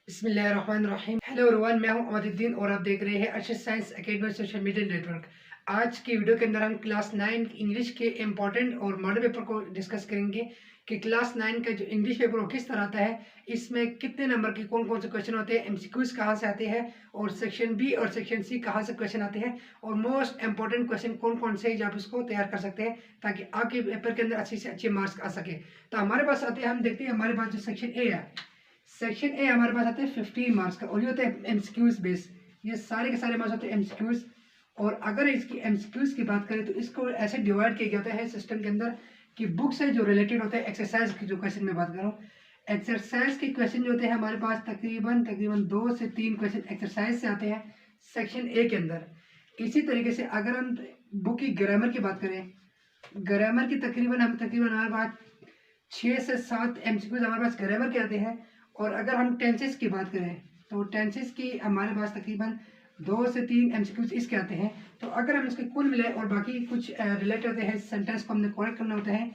बिस्मिल्लाहिर्रहमानिर्रहीम। Hello everyone, मैं हूं अमदुद्दीन और आप देख रहे हैं Arshad science academy social media network. आज की वीडियो के अंदर हम क्लास 9 इंग्लिश के इम्पोर्टेंट और मॉडल पेपर को डिस्कस करेंगे कि क्लास 9 का जो इंग्लिश पेपर वो किस तरह आता है, इसमें कितने नंबर के कौन कौन से क्वेश्चन होते हैं, एमसीक्यूज कहाँ से आते हैं और सेक्शन बी और सेक्शन सी कहाँ से क्वेश्चन आते हैं और मोस्ट इंपॉर्टेंट क्वेश्चन कौन कौन से आप इसको तैयार कर सकते हैं ताकि आपके पेपर के अंदर अच्छे से अच्छे मार्क्स आ सके। तो हमारे पास आते हैं, हम देखते हैं हमारे पास जो सेक्शन ए है, सेक्शन ए हमारे पास आते हैं 15 मार्क्स का और ये होते हैं एमसीक्यूज बेस। ये सारे के सारे मार्क्स होते हैं एमसीक्यूज। और अगर इसकी एमसीक्यूज की बात करें तो इसको ऐसे डिवाइड किया गया होता है सिस्टम के अंदर कि बुक से जो रिलेटेड होता है एक्सरसाइज की जो क्वेश्चन में बात कर रहा हूँ, एक्सरसाइज के क्वेश्चन जो होते हैं हमारे पास तकरीबन तकरीबन 2 से 3 क्वेश्चन एक्सरसाइज से आते हैं सेक्शन ए के अंदर। इसी तरीके से अगर हम बुक की ग्रामर की बात करें, ग्रामर की तकरीबन हमारे पास 6 से 7 एमसीक्यूज हमारे पास ग्रामर के आते हैं। और अगर हम टेंसेस की बात करें तो टेंसेस की हमारे पास तकरीबन 2 से 3 एमसीक्यूज इसके आते हैं। तो अगर हम इसके कुल मिले और बाकी कुछ रिलेटेड होते हैं, सेंटेंस को हमने करेक्ट करना होता है,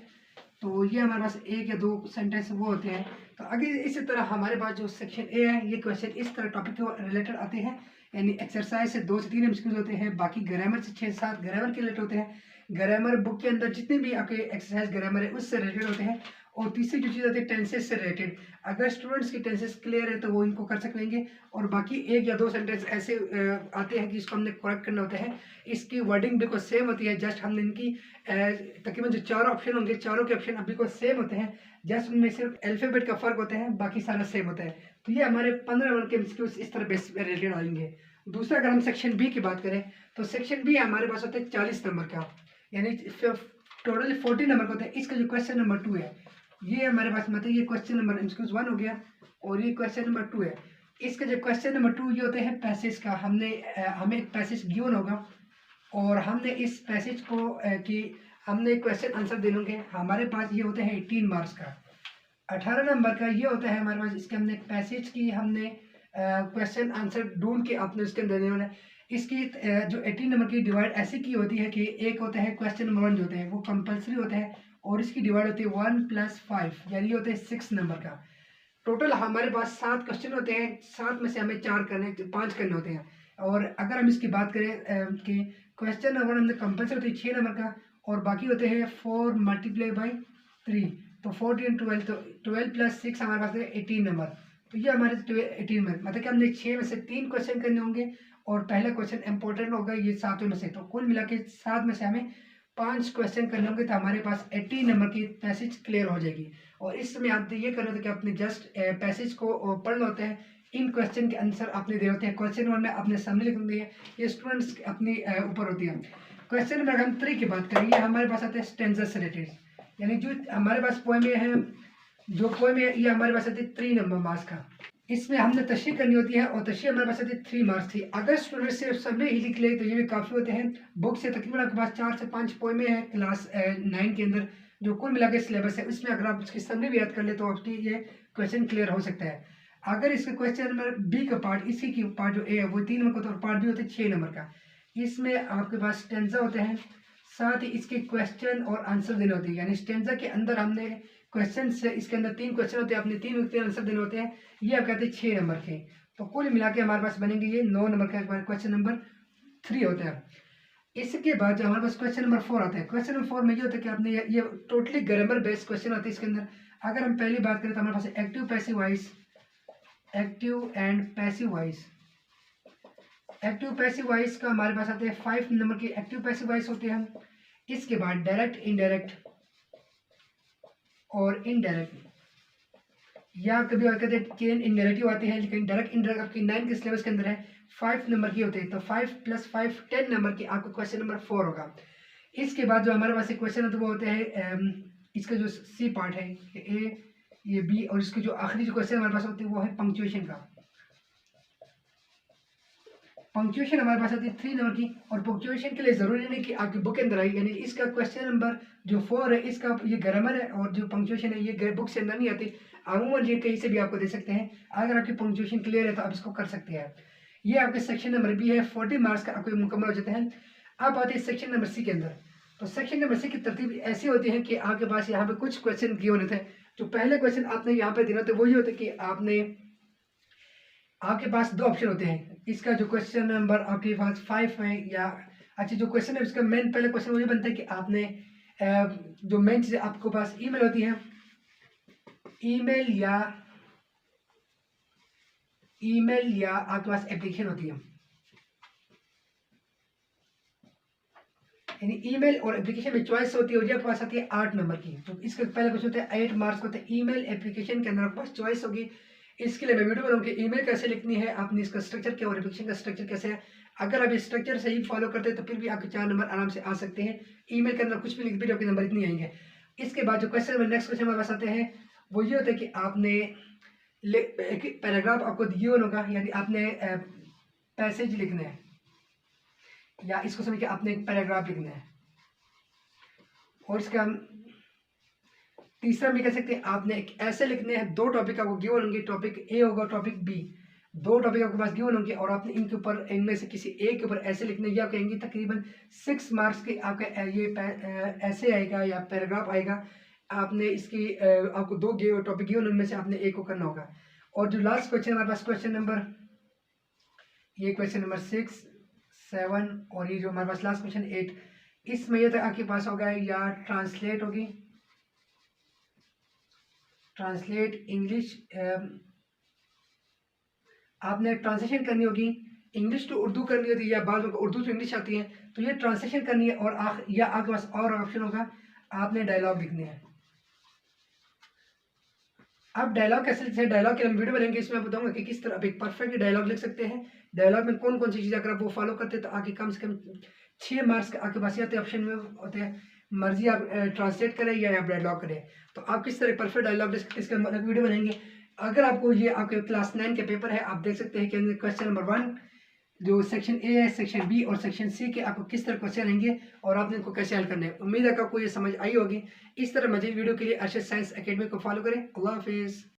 तो ये हमारे पास 1 या 2 सेंटेंस वो होते हैं। तो अगर इसी तरह हमारे पास जो सेक्शन ए है, ये क्वेश्चन इस तरह टॉपिक के रिलेटेड आते हैं, यानी एक्सरसाइज से 2 से 3 एमसीक्यूज होते हैं, बाकी ग्रामर से 6 से 7 ग्रामर के रिलेटेड होते हैं। ग्रामर बुक के अंदर जितने भी आपके एक्सरसाइज ग्रामर है उससे रिलेटेड होते हैं। और तीसरी जो चीज़ होती है टेंसेस से रिलेटेड, अगर स्टूडेंट्स की टेंसेस क्लियर है तो वो इनको कर सकेंगे। और बाकी 1 या 2 सेंटेंस ऐसे आते हैं कि इसको हमने करेक्ट करना होता है। इसकी वर्डिंग बिल्कुल सेम होती है, जस्ट हमने इनकी तकरीबन जो 4 ऑप्शन होंगे, चारों के ऑप्शन बिल्कुल सेम होते हैं, जस्ट उनमें सिर्फ अल्फाबेट का फर्क होता है, बाकी सारा सेम होता है। तो ये हमारे 15 नंबर के एमसीक्यूज इस तरह बेस रिलेटेड आएंगे। दूसरा अगर हम सेक्शन बी की बात करें तो सेक्शन बी हमारे पास होता है 40 नंबर का, यानी टोटल 40 नंबर का होता है। इसका जो क्वेश्चन नंबर 2 है, ये हमारे पास मतलब ये क्वेश्चन नंबर एमसीक्यूज 1 हो गया और ये क्वेश्चन नंबर 2 है। इसका जो क्वेश्चन नंबर 2 ये होते हैं पैसेज का। हमें एक पैसेज गिवन होगा और हमने इस पैसेज को कि हमने क्वेश्चन आंसर देने होंगे। हमारे पास ये होते हैं 18 मार्क्स का। 18 नंबर का ये होता है हमारे पास, इसके हमने पैसेज की हमने क्वेश्चन आंसर ढूंढ के अपने उसके अंदर देने होना है। इसकी जो 18 नंबर की डिवाइड ऐसी की होती है कि एक होता है क्वेश्चन नंबर 1 जो होते हैं वो कंपलसरी होता है और इसकी डिवाइड होती है 1 + 5, यानी ये होते हैं 6 नंबर का। टोटल हमारे पास 7 क्वेश्चन होते हैं, 7 में से हमें 5 करने होते हैं। और अगर हम इसकी बात करें कि क्वेश्चन नंबर हमने कंपलसरी होती है 6 नंबर का और बाकी होते हैं 4 × 3, तो 14 12, तो 12 + 6 हमारे पास है 18 नंबर। तो ये हमारे 18 में मतलब कि हमने 6 में से 3 क्वेश्चन करने होंगे और पहला क्वेश्चन इंपॉर्टेंट होगा ये 7 में से। तो कुल मिला के 7 में से हमें 5 क्वेश्चन करने होंगे, तो हमारे पास 18 नंबर की पैसेज क्लियर हो जाएगी। और इस समय आप ये करना होता है कि अपने जस्ट पैसेज को पढ़ना होता है। इन क्वेश्चन के आंसर आपने दे होते हैं, क्वेश्चन नंबर में अपने सामने लिख दिए, ये स्टूडेंट्स अपनी ऊपर होती है। क्वेश्चन नंबर हम 3 की बात करें, ये हमारे पास आते हैं स्टेंजा से रिलेटेड, यानी जो हमारे पास पोएम है, जो पोएम है ये हमारे पास आती है 3 नंबर मार्क्स का। इसमें हमने तशरीह करनी होती है और तशरीह हमारे पास आती है 3 मार्क्स थी। अगर स्टूडेंट सिर्फ समय ही लिख ले तो ये भी काफ़ी होते हैं। बुक से तकरीबन आपके पास 4 से 5 पोएमें हैं क्लास 9 के अंदर, जो कुल मिला के सिलेबस है उसमें अगर आप उसकी समरी भी याद कर ले तो आपकी ये क्वेश्चन क्लियर हो सकता है। अगर इसका क्वेश्चन नंबर बी का पार्ट, इसी की पार्ट जो ए है वो 3 नंबर का, तो पार्ट बी होता है 6 नंबर का। इसमें आपके पास स्टेंजा होते हैं, साथ ही इसके क्वेश्चन और आंसर देने होते हैं, यानी स्टेंजा के अंदर हमने क्वेश्चन से इसके अंदर 3 क्वेश्चन होते हैं, अपने 3 आंसर देने होते हैं, ये आप कहते हैं 6 नंबर के। तो कुल मिला के हमारे पास बनेंगे ये 9 नंबर का क्वेश्चन नंबर 3 होता है। इसके बाद जो हमारे पास क्वेश्चन नंबर 4 आता है, क्वेश्चन नंबर 4 में ये होता है कि आपने ये टोटली ग्रामर बेस्ड क्वेश्चन आते हैं इसके अंदर। अगर हम पहली बात करें तो हमारे पास active passive voice, active and passive voice. Active passive voice का हमारे पास आते हैं 5 नंबर की एक्टिव पैसिव वॉइस होते हैं। इसके बाद डायरेक्ट, इनडायरेक्ट और इनडायरेक्ट, या कभी और कहते हैं चेन इनडायरेक्टिव आते हैं, लेकिन डायरेक्ट इनडायरेक्ट आपकी 9 के सिलेबस के अंदर है, 5 नंबर की होते हैं। तो 5 + 5 10 नंबर की आपका क्वेश्चन नंबर 4 होगा। इसके बाद जो हमारे पास एक क्वेश्चन होता है वो होते हैं इसका जो सी पार्ट है, ये ए, ये बी, और इसके जो आखिरी जो क्वेश्चन हमारे पास होते हैं वो है पंक्चुएशन का। पंक्चुएशन हमारे पास आती है 3 नंबर की, और पंक्चुएशन के लिए जरूरी नहीं कि आपकी बुक के अंदर आई, यानी इसका क्वेश्चन नंबर जो 4 है इसका ये ग्रामर है और जो पंक्चुएशन है ये बुक से अंदर नहीं आती। अमूमन ये कहीं से भी आपको दे सकते हैं, अगर आपकी पंक्चुएशन क्लियर है तो आप इसको कर सकते हैं। ये आपके सेक्शन नंबर बी है, 40 मार्क्स का आपको मुकम्मल हो जाते हैं। अब आते हैं सेक्शन नंबर सी के अंदर। तो सेक्शन नंबर सी की तरतीब ऐसी होती है कि आपके पास यहाँ पे कुछ क्वेश्चन किए होने थे। जो पहले क्वेश्चन आपने यहाँ पे देना होते वो ये होते कि आपने आपके पास दो ऑप्शन होते हैं। इसका जो क्वेश्चन नंबर आपके पास 5 है या अच्छा जो क्वेश्चन है उसका मेन पहले क्वेश्चन मुझे बनता है कि आपने जो मेन चीज़ आपके पास ईमेल होती है, ईमेल या आपके पास एप्लीकेशन होती है। यानी ईमेल और एप्लीकेशन में चॉइस होती है और ये आपके पास आती है 8 नंबर की। तो इसका पहला क्वेश्चन होता है 8 मार्क्स का होता है ईमेल एप्लीकेशन के अंदर आपके पास चॉइस होगी। इसके लिए मैं वीडियो बनाऊंगी ईमेल कैसे लिखनी है, आपने इसका स्ट्रक्चर क्या और एप्लीकेशन का स्ट्रक्चर कैसे है। अगर आप इस स्ट्रक्चर सही फॉलो करते हैं तो फिर भी आपके 4 नंबर आराम से आ सकते हैं। ईमेल के अंदर कुछ भी लिख भी आपके नंबर इतने आएंगे। इसके बाद जो क्वेश्चन नंबर नेक्स्ट क्वेश्चन हमारे पास आते हैं वो ये होता है कि आपने एक पैराग्राफ आपको दिए होगा, यानी आपने पैसेज लिखना है या इसको समझ के आपने एक पैराग्राफ लिखना है। और इसका हम तीसरा भी कह सकते हैं आपने एक ऐसे लिखने हैं, दो टॉपिक आपको गिवन होंगे, टॉपिक ए होगा टॉपिक बी, दो टॉपिक आपके पास गिवन होंगे और आपने इनके ऊपर इनमें से किसी एक के ऊपर ऐसे लिखने या कहेंगे तकरीबन 6 मार्क्स के आपका ये ऐसे आएगा या पैराग्राफ आएगा। आपने इसकी आपको दो टॉपिक गिवन उनमें से आपने एक को करना होगा। और जो लास्ट क्वेश्चन हमारे पास क्वेश्चन नंबर 6, 7 और ये जो हमारे पास लास्ट क्वेश्चन 8, इसमें ये तक आपके पास होगा या ट्रांसलेट होगी, ट्रांसलेट इंग्लिश, आपने ट्रांसलेशन करनी होगी, इंग्लिश टू उर्दू करनी होती है या बाद में उर्दू टू इंग्लिश आती है तो ये ट्रांसलेशन करनी है। और या आपके पास और ऑप्शन होगा आपने डायलॉग लिखने हैं। अब डायलॉग कैसे लिखते हैं, डायलॉग के हम वीडियो बनाएंगे, इसमें मैं बताऊंगा कि किस तरह आप एक परफेक्ट डायलॉग लिख सकते हैं। डायलॉग में कौन कौन सी चीज़ें अगर आप वो फॉलो करते हैं तो आगे कम से कम 6 मार्क्स के आपके पास आते ऑप्शन में होते हैं। मर्जी आप ट्रांसलेट करें या आप डायलॉग करें, तो आप किस तरह परफेक्ट डायलॉग लिख सकते हैं इसका हम अलग वीडियो बनाएंगे। अगर आपको ये आपके क्लास 9 के पेपर है, आप देख सकते हैं कि क्वेश्चन नंबर 1 जो सेक्शन ए है, सेक्शन बी और सेक्शन सी के आपको किस तरह क्वेश्चन रहेंगे और आपने इनको कैसे हल करने हैं। उम्मीद है कि आपको ये समझ आई होगी। इस तरह मजीद वीडियो के लिए अरशद साइंस एकेडमी को फॉलो करें। अल्लाह हाफिज़।